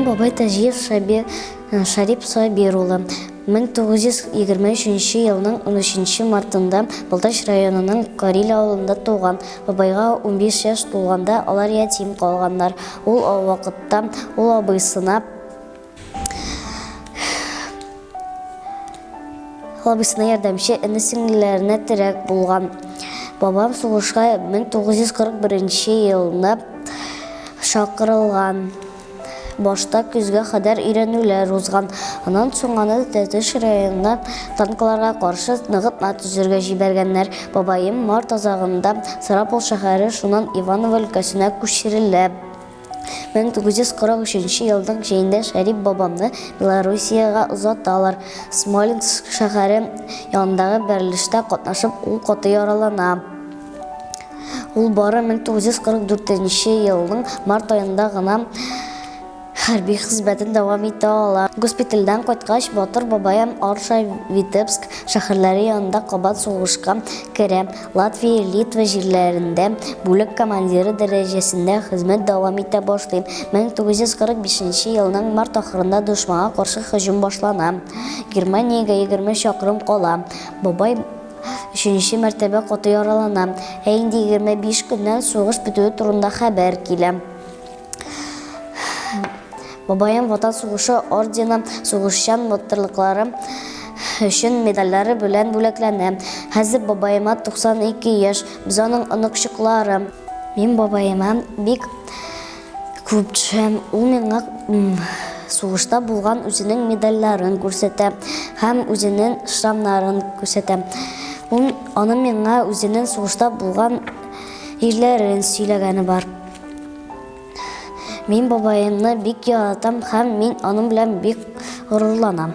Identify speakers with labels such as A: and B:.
A: Минем бабай Тажиев Шарип Сабир улы. 1923 елның 13 мартында Балташ районының Карил ауылында туған. Бабайга 15 яш тулганда алар ятим калганнар. Ул вакытта ул абыйсына ярдәмче, эне-сеңлеләренә терәк булган. Бабам сугышка 1941 елында шакырылган. Башта көзгә кадәр өйрәнүләр узган. Аннан соң аны Тәтеш районына танкларга каршы ныгытма төзергә җибәргәннәр. Бабаем март азагында Сарапул шәһәре, шуннан Иваново өлкәсенә күчерелә. 1943 елның җәендә Шәрип бабамны Белоруссиягә озаталар. Смоленск шәһәре янындагы бәрелештә катнашып, ул каты яралана. Ул бары 1944 елның март аенда гына хәрби хезмәтен дәвам итә ала. Госпитальдән кайткач, Батыр бабаем Орша, Витебск шәһәрләре янында кабат сугышка керә. Латвия, Литва җирләрендә бүлек командиры дәрәҗәсендә хезмәт дәвам итә башлый. 1945 елның март ахырында дошманга каршы һөҗүм башлана. Германиягә 20 чакрым кала. Бабай 3нче мәртәбә каты яралана. Инде 25 көннән сугыш бетүе турында хәбәр килә. Бабаем Ватан сугышы ордены, сугышчан батырлыклары өчен медальләре белән бүләкләнә. Хәзер бабаема 92 яшь, без аның онытчыклары. Мин бабаема бик күпче, ул миңа сугышта булган үзенең медальләрен күрсәтә һәм үзенең шрамнарын күрсәтә. Ул аны миңа үзенең сугышта булган ерләрен сөйләгәне бар. Мин бабаемны бик яратам һәм мин аның белән бик горурланам.